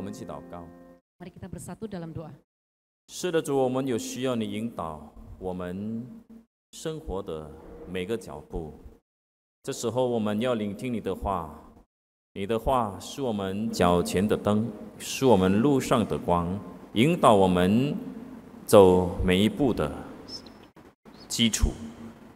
我们去祷告。 Mari kita bersatu dalam doa. 是的，主，我们有需要你引导我们生活的每个脚步。这时候，我们要聆听你的话，你的话是我们脚前的灯，是我们路上的光，引导我们走每一步的基础。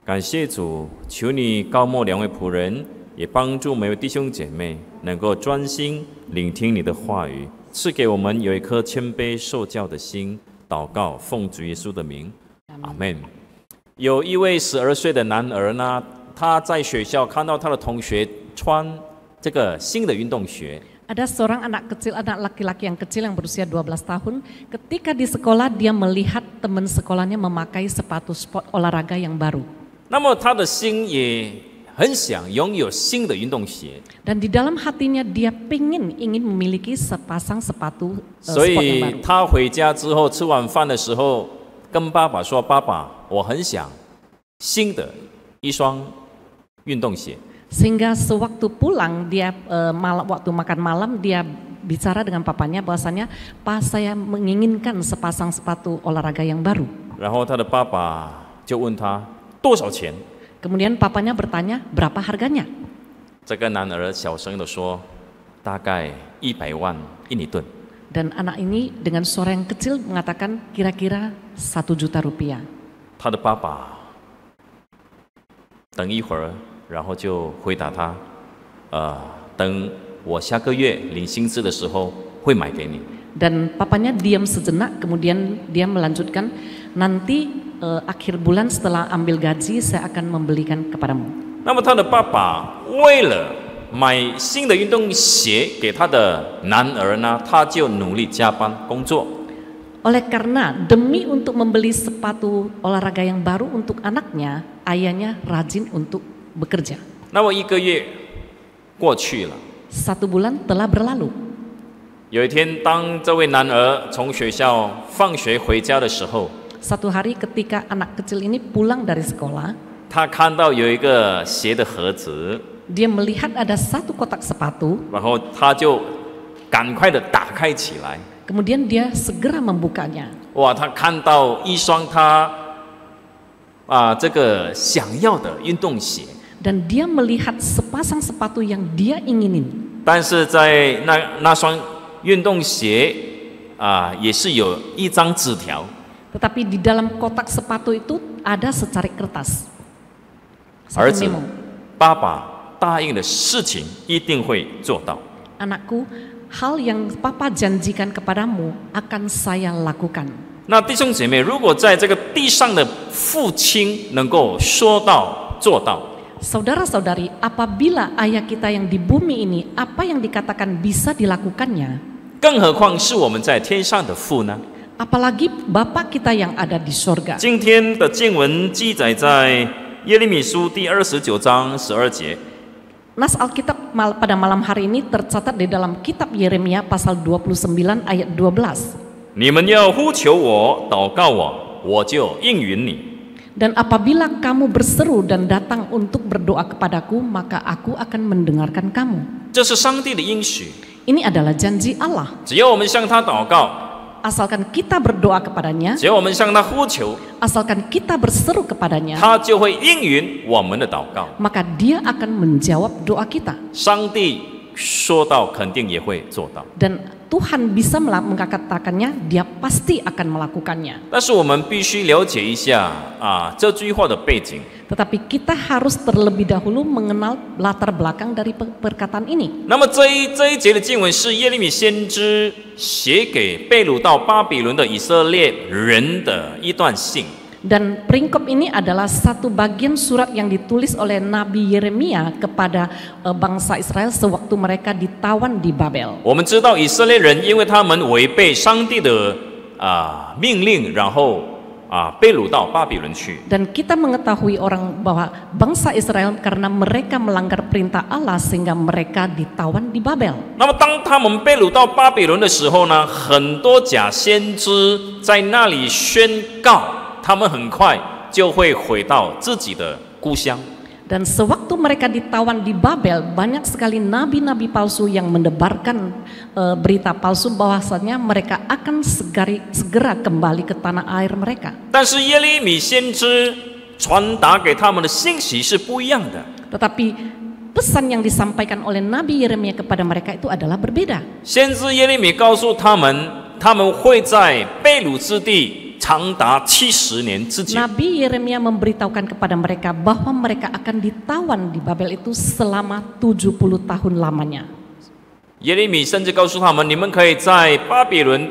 感谢主，求你高牧两位仆人，也帮助每位弟兄姐妹能够专心聆听你的话语，赐给我们有一颗谦卑受教的心。祷告，奉主耶稣的名，阿门。有一位12岁的男儿呢，他在学校看到他的同学穿这个新的运动鞋。 Ada seorang anak kecil, anak laki-laki yang kecil yang berusia 12 tahun. Ketika di sekolah dia melihat teman sekolahnya memakai sepatu sport olahraga yang baru. 那么他的心也很想拥有新的运动鞋。 Dan di dalam hatinya dia ingin memiliki sepasang sepatu 所 sport yang 以 baru. 他回家之后吃晚饭的时候，跟爸爸说：“爸爸，我很想新的一双运动鞋。” Sehingga sewaktu pulang dia waktu makan malam dia bicara dengan papanya bahwasanya, "Pak, saya menginginkan sepasang sepatu olahraga yang baru." 然后他的爸爸就问他多少钱。 Kemudian papanya bertanya, "Berapa harganya?" 这个男儿小声地说：“大概100万印尼盾。” Dan anak ini dengan suara yang kecil mengatakan kira-kira 1 juta rupiah. 他的爸爸等一会儿，然后就回答他：“等我下个月领薪资的时候会买给你。” Dan papanya diam sejenak, kemudian dia melanjutkan, "Nanti akhir bulan setelah ambil gaji saya akan membelikan kepadamu." 那么他的爸爸为了买新的运动鞋给他的男儿呢，他就努力加班工作。 Oleh karena demi untuk membeli sepatu olahraga yang baru untuk anaknya, ayahnya rajin untuk bekerja. 那么1个月过去了， 1 bulan telah berlalu. 有一天，当这位男儿从学校放学回家的时候， Satu hari ketika anak kecil ini pulang dari sekolah, 他看到有一个鞋的盒子， dia melihat ada 1 kotak sepatu, 然后他就赶快的打开起来。 kemudian dia segera membukanya. 哇，他看到一双他这个想要的运动鞋， Dan dia melihat sepasang sepatu yang dia inginin. 但是在那双运动鞋也是有一张纸条。 Tetapi di dalam kotak sepatu itu ada secarik kertas. 儿 Satu 子 memo. 爸爸答应的事情一定会做到。 Anakku, hal yang papa janjikan kepadamu akan saya lakukan. 那弟兄姐妹，如果在这个地上的父亲能够说到做到， Saudara-saudari, apabila ayah kita yang di bumi ini, apa yang dikatakan bisa dilakukannya, 更何况是我们在天上的父呢？ apalagi Bapa kita yang ada di sorga. 今天的经文记载在耶利米书第29章12节。 Nas Alkitab pada malam hari ini tercatat di dalam kitab Yeremia pasal 29 ayat 12. 你们要呼求我，祷告我，我就应允你。 Dan apabila kamu berseru dan datang untuk berdoa kepadaku, maka aku akan mendengarkan kamu. 这是上帝的应许。 Ini adalah janji Allah. 只要我们向他祷告， Asalkan kita berdoa kepadanya, 只要我们向他呼求， asalkan kita berseru kepadanya, 他就会应允我们的祷告。 maka dia akan menjawab doa kita. 上帝说到，肯定也会做到。 Dan Tuhan bisa mengatakannya, dia pasti akan melakukannya. 但是我们必须了解一下这句话的背景。 Tetapi kita harus terlebih dahulu mengenal latar belakang dari perkataan ini. 那么这一节的经文是耶利米先知写给被掳到巴比伦的以色列人的一段信。 Dan peringkop ini adalah satu bagian surat yang ditulis oleh Nabi Yeremia kepada bangsa Israel sewaktu mereka ditawan di Babel. 我们知道以色列人因为他们违背上帝的命令，然后被掳到巴比伦去。 Dan kita mengetahui bahwa bangsa Israel karena mereka melanggar perintah Allah sehingga mereka ditawan di Babel. 那么当他们被掳到巴比伦的时候呢，很多假先知在那里宣告，他们很快就会回到自己的故乡。Dan sewaktu mereka ditawan di Babel, banyak sekali nabi-nabi palsu yang mendebarkan berita palsu bahwasannya mereka akan segera kembali ke tanah air mereka. 但是耶利米先知传达给他们的信息是不一样的。 Tetapi pesan yang disampaikan oleh Nabi Yeremia kepada mereka itu adalah berbeda. 先知耶利米告诉他们，他们会在被掳之地长达70年之久。 Nabi Yeremia memberitahukan kepada mereka bahwa mereka akan ditawan di Babel itu selama 70 tahun lamanya. 耶利米甚至告诉他们，你们可以在巴比伦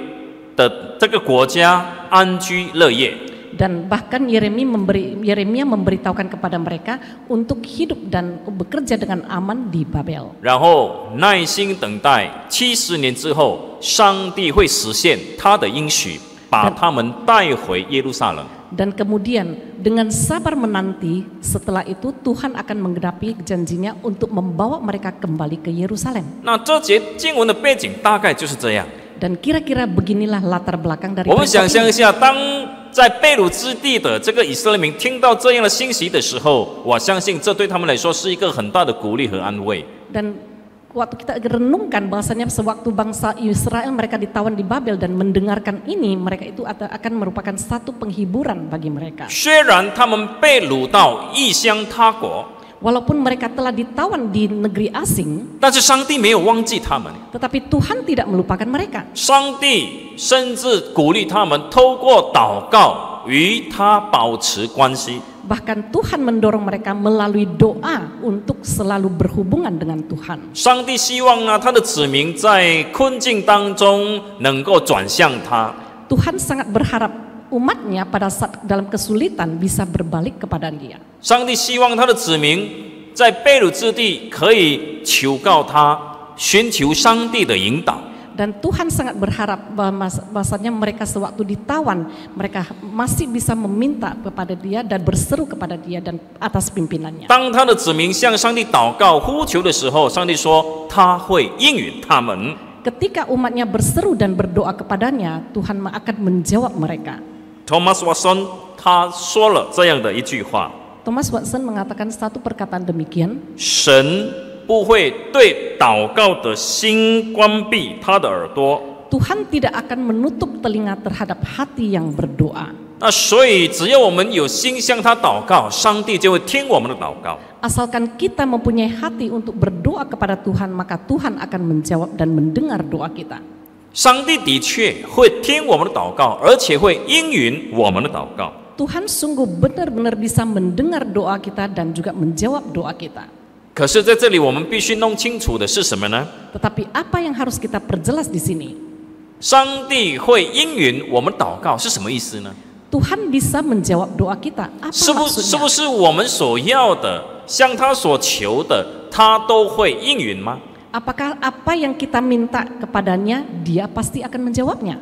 的这个国家安居乐业。 Dan bahkan Yeremia memberitahukan kepada mereka untuk hidup dan bekerja dengan aman di Babel. 然后耐心等待70年之后，上帝会实现他的应许，把他们带回耶路撒冷。 Dan kemudian dengan sabar menanti, setelah itu Tuhan akan menggenapi janjinya untuk membawa mereka kembali ke Yerusalem. 那这节经文的背景大概就是这样。 Dan kira-kira beginilah latar belakang dari 我们想 perikop 象 ini. 一下，当在被掳之地的这个以色列民听到这样的信息的时候，我相信这对他们来说是一个很大的鼓励和安慰。 Dan waktu kita renungkan bahwasanya sewaktu bangsa Israel mereka ditawan di Babel dan mendengarkan ini, mereka itu akan merupakan satu penghiburan bagi mereka. 虽然他们被掳到异乡他国， Walaupun mereka telah ditawan di negeri asing, 但是上帝没有忘记他们。 tetapi Tuhan tidak melupakan mereka. 上帝甚至鼓励他们透过祷告与他保持关系。 Bahkan Tuhan mendorong mereka melalui doa untuk selalu berhubungan dengan Tuhan. 上帝希望呢，他的子民在困境当中能够转向他。 Tuhan sangat berharap umatnya pada saat dalam kesulitan bisa berbalik kepada Dia. 上帝希望他的子民在被掳之地可以求告他，寻求上帝的引导。 Dan Tuhan sangat berharap bahwasanya mereka sewaktu ditawan, mereka masih bisa meminta kepada Dia dan berseru kepada Dia dan atas pimpinannya. 当他的子民向上帝祷告呼求的时候，上帝说他会应允他们。 Ketika umatnya berseru dan berdoa kepadanya, Tuhan akan menjawab mereka. Thomas Watson 他说了这样的一句话： Thomas Watson mengatakan satu perkataan demikian, 神不会对祷告的心关闭他的耳朵。 Tuhan tidak akan menutup telinga terhadap hati yang berdoa. 那所以只要我们有心向他祷告，上帝就会听我们的祷告。 Asalkan kita mempunyai hati untuk berdoa kepada Tuhan, maka Tuhan akan menjawab dan mendengar doa kita. 上帝的确会听我们的祷告，而且会应允我们的祷告。 Tuhan sungguh benar-benar bisa mendengar doa kita dan juga menjawab doa kita. 可是在这里我们必须弄清楚的是什么呢？ Tetapi apa yang harus kita perjelas di sini? 上帝会应允我们祷告是什么意思呢？ Tuhan bisa menjawab doa kita. Apa 是不 maksudnya? 是我们所要的，向他所求的，他都会应允吗？ Apakah apa yang kita minta kepadanya, Dia pasti akan menjawabnya?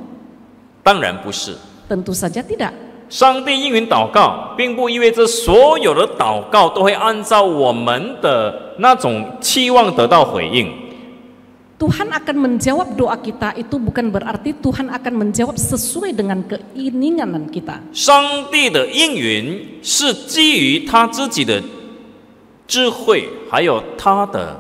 当然不是。 Tentu saja tidak. 上帝应允祷告，并不意味着所有的祷告都会按照我们的那种期望得到回应。 Tuhan akan menjawab doa kita, itu bukan berarti Tuhan akan menjawab sesuai dengan keinginan kita. 上帝的应允是基于他自己的智慧，还有他的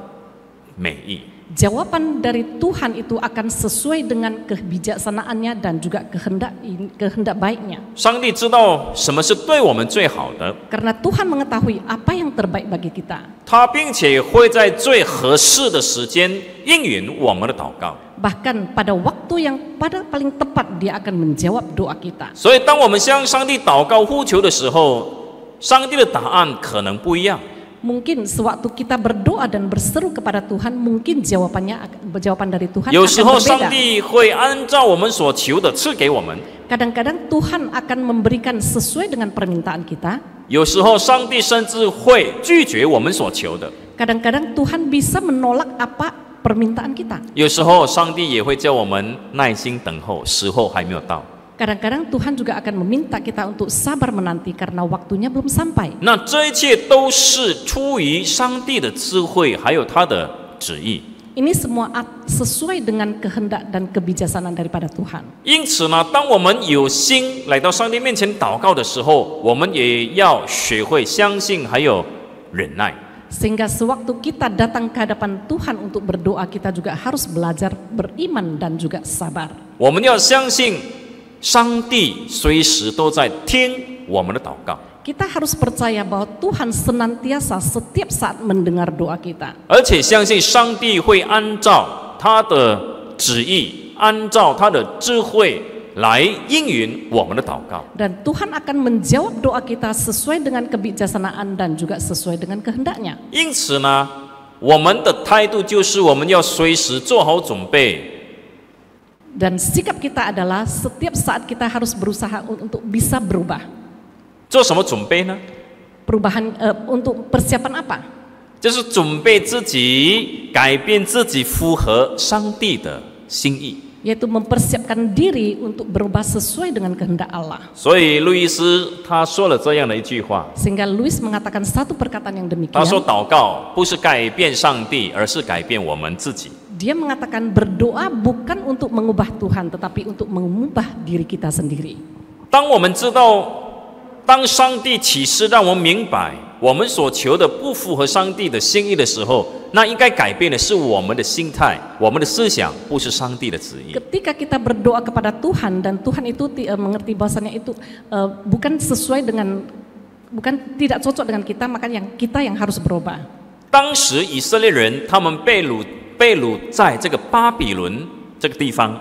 美意。 Jawaban dari Tuhan itu akan sesuai dengan kebijaksanaannya dan juga kehendak baiknya. 上帝知道什么是对我们最好的， Karena Tuhan mengetahui apa yang terbaik bagi kita. 他并且会在最合适的时间应允我们的祷告。 Bahkan pada waktu yang paling tepat Dia akan menjawab doa kita. 所以，当我们向上帝祷告呼求的时候，上帝的答案可能不一样。 Mungkin sewaktu kita berdoa dan berseru kepada Tuhan, mungkin jawaban dari Tuhan 有时 akan 候，上 berbeda. 帝会按照我们所求的赐给我们； Kadang-kadang Tuhan akan memberikan sesuai dengan permintaan kita. 有时候，上帝甚至会拒绝我们所求的； Kadang-kadang Tuhan bisa menolak apa permintaan kita. 有时候，上帝也会叫我们耐心等候，时候还没有到。 Kadang-kadang Tuhan juga akan meminta kita untuk sabar menanti karena waktunya belum sampai. 那这一切都是出于上帝的智慧，还有他的旨意。 Ini semua sesuai dengan kehendak dan kebijaksanaan daripada Tuhan. 因此呢，当我们有心来到上帝面前祷告的时候，我们也要学会相信，还有忍耐。 Sehingga sewaktu kita datang ke hadapan Tuhan untuk berdoa, kita juga harus belajar beriman dan juga sabar. 我们要相信上帝随时都在听我们的祷告， Kita harus percaya bahwa Tuhan senantiasa setiap saat mendengar doa kita. 而且相信上帝会按照他的旨意，按照他的智慧来应允我们的祷告。 Dan Tuhan akan menjawab doa kita sesuai dengan kebijaksanaan dan juga sesuai dengan kehendaknya. 因此呢，我们的态度就是我们要随时做好准备， Dan sikap kita adalah setiap saat kita harus berusaha untuk bisa berubah. 做什么准备呢？ Perubahan untuk persiapan apa? 就是准备自己，改变自己，符合上帝的心意。 Yaitu mempersiapkan diri untuk berubah sesuai dengan kehendak Allah. 所以路易斯他说了这样的一句话， Sehingga Louis mengatakan satu perkataan yang 他说 demikian. 祷告不是改变上帝，而是改变我们自己。 Dia mengatakan berdoa bukan untuk mengubah Tuhan, tetapi untuk mengubah diri kita sendiri. 当我们知道，当上帝启示让我们明白我们所求的不符合上帝的心意的时候，那应该改变的是我们的心态，我们的思想，不是上帝的旨意。 Ketika kita berdoa kepada Tuhan dan Tuhan itu mengerti bahwasannya itu bukan sesuai dengan, bukan tidak cocok dengan kita, maka kita yang harus berubah. 当时以色列人他们被掳在这个巴比伦这个地方，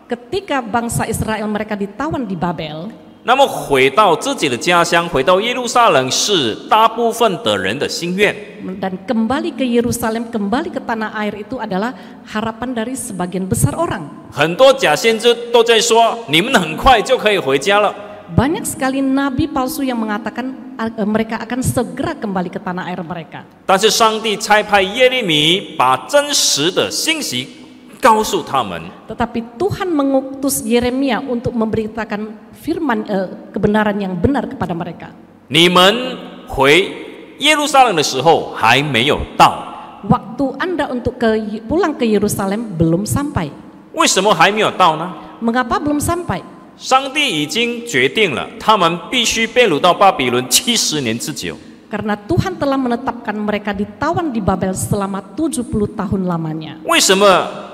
Ketika bangsa Israel mereka ditawan di Babel, 那么回到自己的家乡，回到耶路撒冷是大部分的人的心愿。 dan kembali ke Yerusalem, kembali ke tanah air itu adalah harapan dari sebagian besar orang. 很多假先知都在说，你们很快就可以回家了。 Banyak sekali nabi palsu yang mengatakan mereka akan segera kembali ke tanah air mereka. 但是上帝差派耶利米把真实的信息告诉他们。 Tetapi Tuhan mengutus Yeremia untuk memberitakan firman kebenaran yang benar kepada mereka. 你们回耶路撒冷的时候还没有到， Waktu Anda untuk pulang ke Yerusalem belum sampai. 为什么还没有到呢？ Mengapa belum sampai? 上帝已经决定了，他们必须被掳到巴比伦70年之久。 Karena Tuhan telah menetapkan mereka ditawan di Babel selama 70 tahun lamanya. 为什么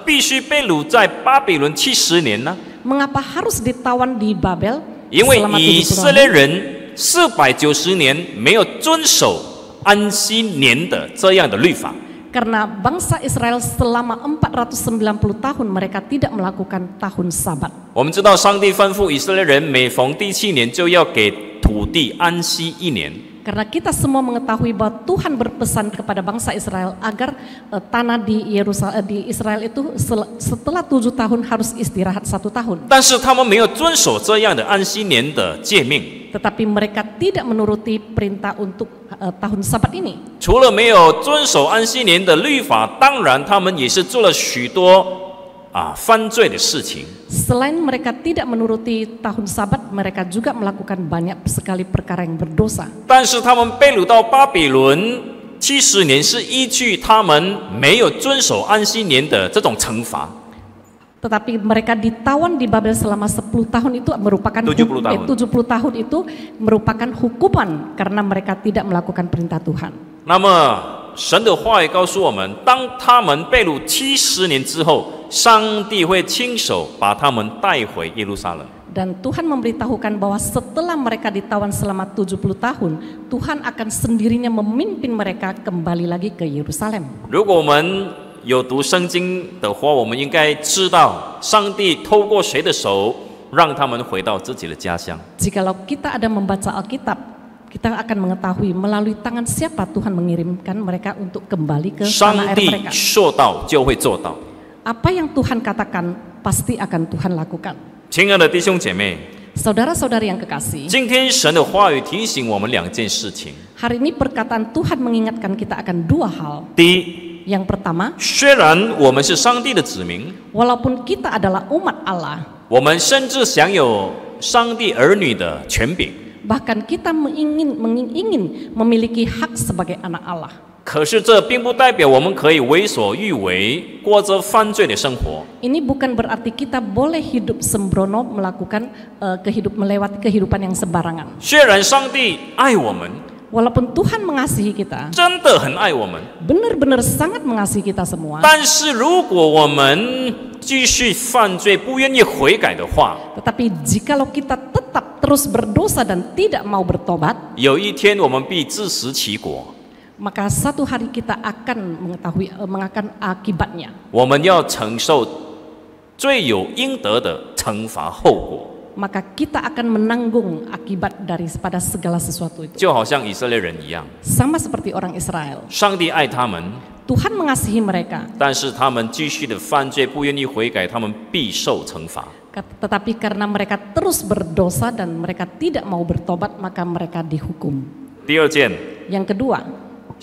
必须被掳在巴比伦70年呢？ Mengapa harus ditawan di Babel 因为 selama 以 70色 tahun? 列人490年没有遵守安息年的这样的律法。 Karena bangsa Israel selama 490 tahun mereka tidak melakukan tahun Sabat. 我们知道，上帝吩咐以色列人每逢第7年就要给土地安息1年。 Karena kita semua mengetahui bahwa Tuhan berpesan kepada bangsa Israel agar tanah di Israel itu setelah 7 tahun harus istirahat 1 tahun. 但是他们没有遵守这样的安息年的诫命， Tetapi mereka tidak menuruti perintah untuk tahun Sabat ini. 除了没有遵守安息年的律法，当然他们也是做了许多犯罪的事情。 Selain mereka tidak menuruti tahun Sabat, mereka juga melakukan banyak sekali perkara yang berdosa. 但是他们被掳到巴比伦70年，是依据他们没有遵守安息年的这种惩罚。 Tetapi mereka ditawan di Babel selama 10 tahun itu merupakan 70 tahun. 70 tahun itu merupakan hukuman karena mereka tidak melakukan perintah Tuhan. 那么神的话语告诉我们，当他们被掳70年之后，上帝会亲手把他们带回耶路撒冷。 Dan Tuhan memberitahukan bahwa setelah mereka ditawan selama 70 tahun, Tuhan akan sendirinya memimpin mereka kembali lagi ke Yerusalem. 如果我们有读圣经的话，我们应该知道上帝透过谁的手让他们回到自己的家乡。 Jikalau kita ada membaca Alkitab, kita akan mengetahui melalui tangan siapa Tuhan mengirimkan mereka untuk kembali ke 上 tanah air 帝 mereka. 说到就会做到。 Apa yang Tuhan katakan pasti akan Tuhan lakukan. 亲爱的弟兄姐妹， Saudara-saudari yang kekasih, 今天神的话语提醒我们2件事情。 hari ini perkataan Tuhan mengingatkan kita akan 2 hal. 第一， Yang pertama, 虽然我们是上帝的子民， walaupun kita adalah umat Allah, 我们甚至享有上帝儿女的权柄， bahkan kita ingin memiliki hak sebagai anak Allah. 可是这并不代表我们可以为所欲为，过着犯罪的生活。 Ini bukan berarti kita boleh hidup sembrono melewati kehidupan yang sembarangan. 虽然上帝爱我们， Walaupun Tuhan mengasihi kita, 真的很爱我们， benar-benar sangat mengasihi kita semua. 但是如果我们继续犯罪，不愿意悔改的话， Tetapi jikalau kita tetap terus berdosa dan tidak mau bertobat, 有一天我们必自食其果。 maka satu hari kita akan mengakan akibatnya. 我们要承受罪有应得的惩罚后果， Maka kita akan menanggung akibat daripada segala sesuatu itu. 就好像以色列人一样， Sama seperti orang Israel. 上帝爱他们， Tuhan mengasihi mereka, 但是他们继续的犯罪，不愿意悔改，他们必受惩罚。 tetapi karena mereka terus berdosa dan mereka tidak mau bertobat, maka mereka dihukum. 第二件， Yang kedua,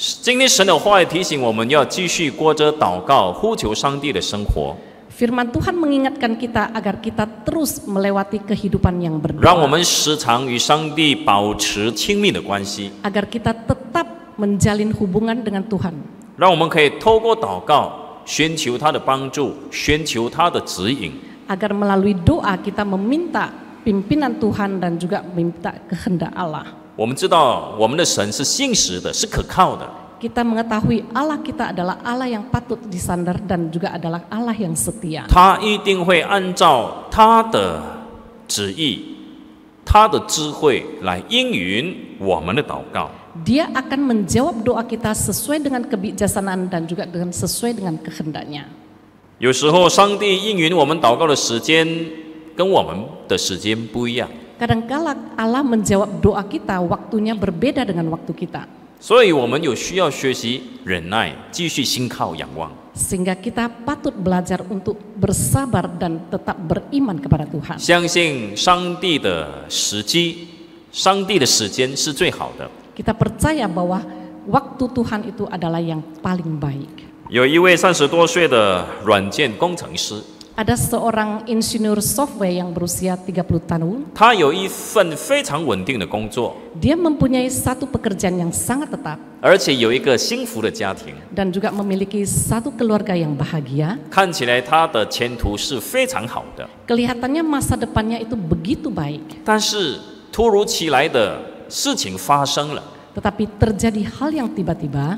今天神的话语提醒我们要继续过着祷告、呼求上帝的生活， firman Tuhan mengingatkan kita agar kita terus melewati kehidupan yang 让我 berdoa, 们时常与上帝保持亲密的关系， agar kita tetap menjalin hubungan dengan Tuhan, 让我们可以透过祷告寻求他的帮助，寻求他的指引。 agar melalui doa kita meminta pimpinan Tuhan dan juga meminta kehendak Allah. 我们知道我们的神是信实的，是可靠的。 Kita mengetahui Allah kita adalah Allah yang patut disandar dan juga adalah Allah yang setia. 他一定会按照他的旨意、他的智慧来应允我们的祷告。 Dia akan menjawab doa kita sesuai dengan kebijaksanaan dan juga sesuai dengan kehendaknya. 有时候上帝应允我们祷告的时间跟我们的时间不一样， Kadangkala Allah menjawab doa kita, waktunya berbeda dengan waktu kita. 所以我们有需要学习忍耐，继续信靠仰望。 Sehingga kita patut belajar untuk bersabar dan tetap beriman kepada Tuhan. 相信上帝的时机、上帝的时间是最好的。 Kita percaya bahwa waktu Tuhan itu adalah yang paling baik. 有一位30多岁的软件工程师， Ada seorang insinyur software yang berusia 30 tahun. 他有一份非常稳定的工作， Dia mempunyai satu pekerjaan yang sangat tetap 而且有一个幸福的家庭， dan juga memiliki satu keluarga yang bahagia. 看起来他的前途是非常好的。 Kelihatannya masa depannya itu begitu baik. 但是突如其来的事情发生了， Tetapi terjadi hal yang tiba-tiba,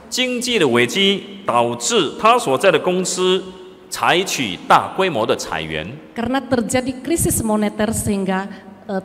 经济的危机导致他所在的公司采取大规模的裁员， karena terjadi krisis moneter sehingga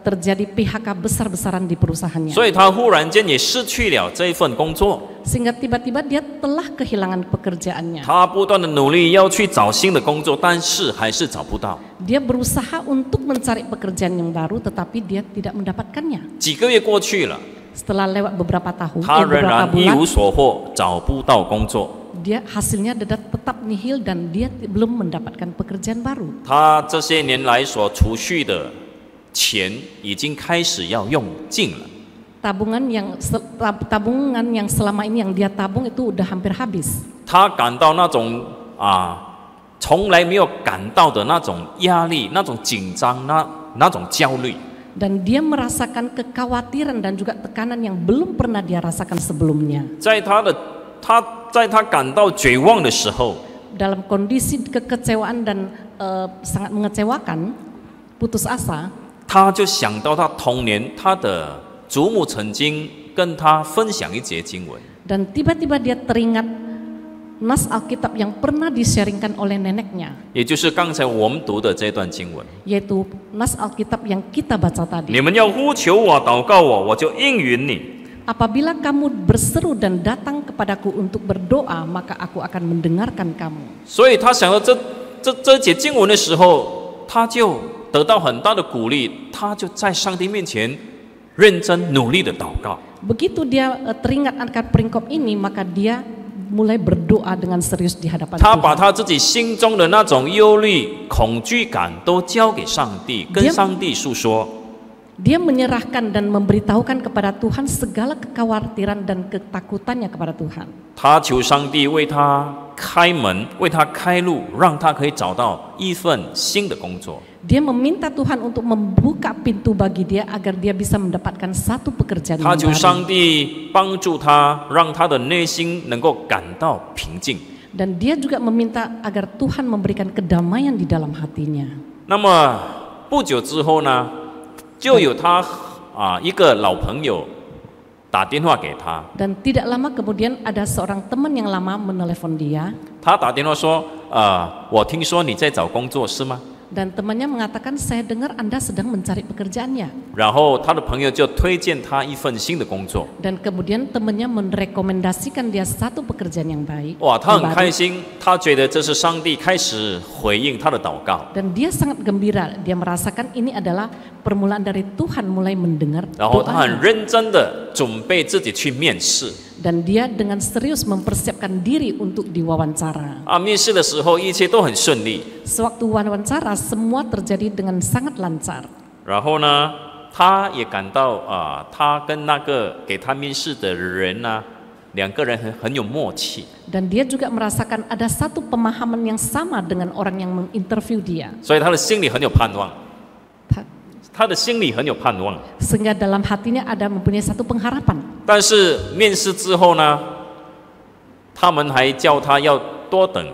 terjadi PHK besar-besaran di perusahaannya. 所以他忽然间也失去了这一份工作。 Sehingga tiba-tiba dia telah kehilangan pekerjaannya. 他不断的努力要去找新的工作，但是还是找不到。 Dia berusaha untuk mencari pekerjaan yang baru, tetapi dia tidak mendapatkannya. 几个月过去了， Setelah lewat beberapa tahun, 他仍 beberapa 然一 bulan, 无所获，找不到工作。 dia hasilnya tetap nihil dan dia belum mendapatkan pekerjaan baru. 他这些年来所储蓄的钱已经开始要用尽了。 Tabungan yang selama ini yang dia tabung itu udah hampir habis. 他感到那种从来没有感到的那种压力、那种紧张、那种焦虑。 Dan dia merasakan kekhawatiran dan juga tekanan yang belum pernah dia rasakan sebelumnya. 在他感到绝望的时候， Dalam kondisi kekecewaan dan sangat mengecewakan, putus asa, 他就想到他童年他的祖母曾经跟他分享一节经文， dan tiba-tiba dia teringat nas Alkitab yang pernah di-sharingkan oleh neneknya, 也就是刚才我们读的这段经文。 yaitu nas Alkitab yang kita baca tadi. 你们要呼求我、祷告我，我就应允你。 Apabila kamu berseru dan datang kepadaku untuk berdoa, maka aku akan mendengarkan kamu. 所以他想到这节经文的时候，他就得到很大的鼓励，他就在上帝面前认真努力的祷告。 Begitu dia teringat akan peringkop ini, maka dia mulai berdoa dengan serius di hadapan 他把 Tuhan. 他自己心中的那种忧虑、恐惧感都交给上帝，跟上帝诉说。 Dia menyerahkan dan memberitahukan kepada Tuhan segala kekhawatiran dan ketakutannya kepada Tuhan. 他求上帝为他开门，为他开路，让他可以找到一份新的工作。 Dia meminta Tuhan untuk membuka pintu bagi dia agar dia bisa mendapatkan satu pekerjaan 他 yang 求 baru. 上帝帮助他，让他的内心能够感到平静。 Dan dia juga meminta agar Tuhan memberikan kedamaian di dalam hatinya. 那么不久之后呢，就有他一个老朋友打电话给他， Dan tidak lama kemudian ada seorang teman yang lama menelepon dia. 他打电话说，我听说你在找工作是吗？ Dan temannya mengatakan, saya dengar Anda sedang mencari pekerjaannya. 然后他的朋友就推荐他一份新的工作。 Dan kemudian temannya merekomendasikan dia satu pekerjaan yang baik. 哇，他很 yang baru. 开心，他觉得这是上帝开始回应他的祷告。 Dan dia sangat gembira, dia merasakan ini adalah permulaan dari Tuhan mulai mendengar 然后他 doanya. 很认真的准备自己去面试。 Dan dia dengan serius mempersiapkan diri untuk diwawancara. 面试的时候一切都很顺利。 Sewaktu wawancara semua terjadi dengan sangat lancar. 然后呢，他也感到他跟那个给他面试的人呢，两个人很有默契。 Dan dia juga merasakan ada satu pemahaman yang sama dengan orang yang menginterview dia. 所以他的心里很有盼望， Ta- 他的心里很有盼望。 Sehingga dalam hatinya ada mempunyai satu pengharapan. 但是面试之后呢，他们还叫他要多等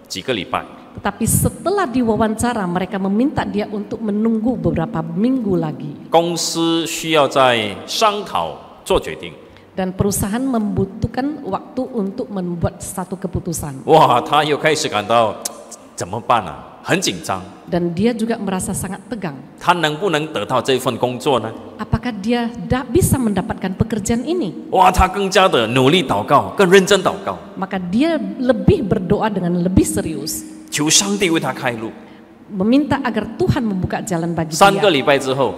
几个礼拜。 Tetapi setelah diwawancara mereka meminta dia untuk menunggu beberapa minggu lagi. 公司需要再商讨做决定。 Dan perusahaan membutuhkan waktu untuk membuat satu keputusan. 哇，他又开始感到怎么办啊？很紧张。 Dan dia juga merasa sangat tegang. 他能不能得到这份工作呢？ Apakah dia bisa mendapatkan pekerjaan ini? 哇，他更加的努力祷告，更认真祷告， Maka dia lebih berdoa dengan lebih serius. 求上帝为他开路。 Meminta agar Tuhan membuka jalan bagi 3个 dia. 礼拜之后，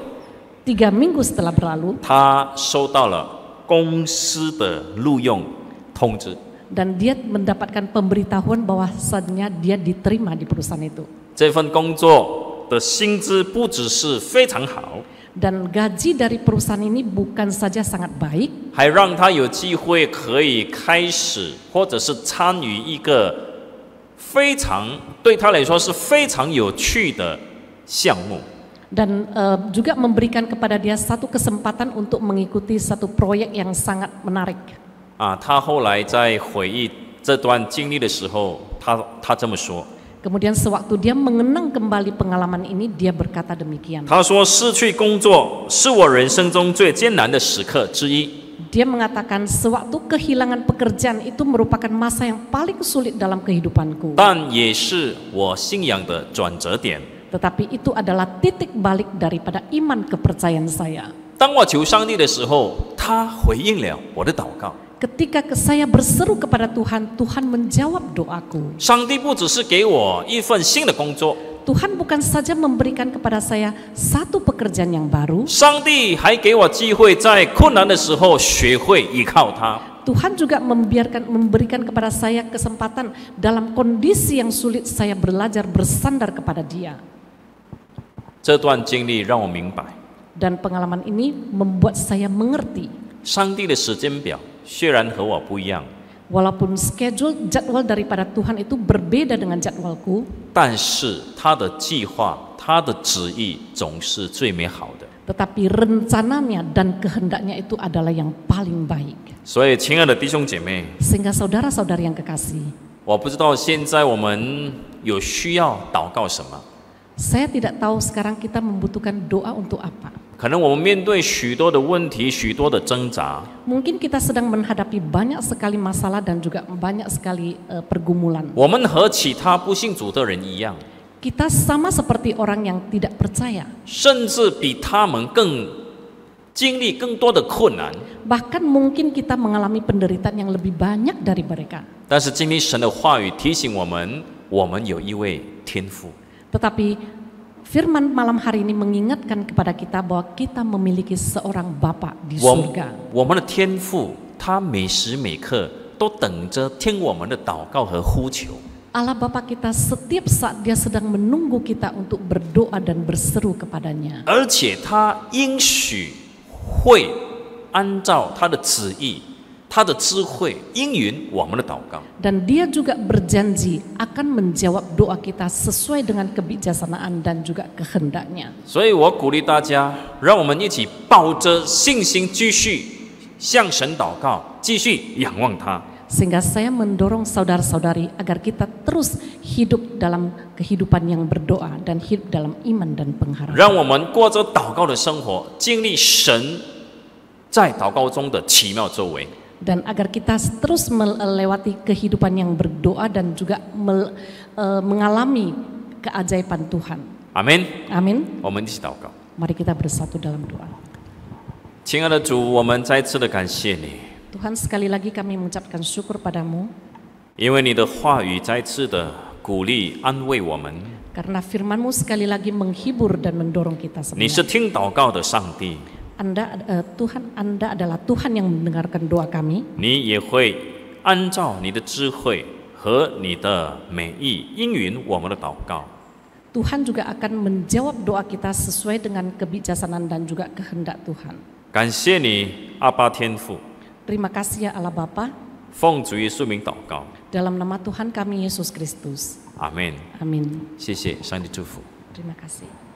3 minggu setelah berlalu. 他收到了公司的录用通知。 Dan dia mendapatkan pemberitahuan bahwasannya dia diterima di perusahaan itu. 这份工作的薪资不只是非常好， Dan gaji dari perusahaan ini bukan saja sangat baik, 还让他有机会可以开始或者是参与一个非常对他来说是非常有趣的项目。 dan juga memberikan kepada dia satu kesempatan untuk mengikuti satu proyek yang sangat menarik. 他后来在回忆这段经历的时候，他这么说。 Kemudian sewaktu dia mengenang kembali pengalaman ini, dia berkata demikian. 他说：“失去工作是我人生中最艰难的时刻之一。 Dia mengatakan sewaktu kehilangan pekerjaan itu merupakan masa yang paling sulit dalam kehidupanku. 但也是我信仰的转折点。 Tetapi itu adalah titik balik daripada iman kepercayaan saya. 当我求上帝的时候，他回应了我的祷告。 Ketika saya berseru kepada Tuhan, Tuhan menjawab doaku. 上帝不只是给我一份新的工作， Tuhan bukan saja memberikan kepada saya satu pekerjaan yang baru, 上帝还给我机会在困难的时候学会依靠他。 Tuhan juga memberikan kepada saya kesempatan dalam kondisi yang sulit saya belajar bersandar kepada Dia. 这段经历让我明白， Dan pengalaman ini membuat saya mengerti, 上帝的时间表虽然和我不一样， walaupun jadwal daripada Tuhan itu berbeda dengan jadwalku, 但是他的计划、他的旨意总是最美好的。 tetapi rencananya dan kehendaknya itu adalah yang paling baik. 所以，亲爱的弟兄姐妹， Sehingga saudara-saudari yang kekasih, 我不知道现在我们有需要祷告什么。 saya tidak tahu sekarang kita membutuhkan doa untuk apa. 可能我们面对许多的问题、许多的挣扎， Mungkin kita sedang menghadapi banyak sekali masalah dan juga banyak sekali pergumulan. 我们和其他不信主的人一样， Kita sama seperti orang yang tidak percaya. 甚至比他们更经历更多的困难。 Bahkan mungkin kita mengalami penderitaan yang lebih banyak dari mereka. 但是今天神的话语提醒我们，我们有一位天父。 Tetapi firman malam hari ini mengingatkan kepada kita bahwa kita memiliki seorang Bapa di surga. 我们的天父，他每时每刻都等着听我们的祷告和呼求。 Allah Bapa kita setiap saat dia sedang menunggu kita untuk berdoa dan berseru kepadanya. 而且他应许会按照他的旨意、他的智慧应允我们的祷告。 Dan dia juga berjanji akan menjawab doa kita sesuai dengan kebijaksanaan dan juga kehendaknya. 所以我鼓励大家，让我们一起抱着信心继续向神祷告，继续仰望他。 Sehingga saya mendorong saudara-saudari agar kita terus hidup dalam kehidupan yang berdoa dan hidup dalam iman dan pengharapan. 让我们过着祷告的生活，经历神在祷告中的奇妙作为。 Dan agar kita terus melewati kehidupan yang berdoa dan juga mengalami keajaiban Tuhan. 阿门。 Amin. 我们一起祷告。 Mari kita bersatu dalam doa. 亲爱的主，我们再次的感谢你， Tuhan, sekali lagi kami mengucapkan syukur padamu 因为你的话语再次的鼓励安慰我们。 karena firman-Mu sekali lagi menghibur dan mendorong kita 你 semua. 是听祷告的上帝， Tuhan, Anda adalah Tuhan yang mendengarkan doa kami. 你也会按照你的智慧和你的美意应允我们的祷告。 Tuhan juga akan menjawab doa kita sesuai dengan kebijaksanaan dan juga kehendak Tuhan. 感谢你，阿爸天父， Terima kasih ya Allah Bapa, 奉主耶稣名祷告， dalam nama Tuhan kami Yesus Kristus. 阿门。 Amin. 谢谢上帝祝福。 Terima kasih.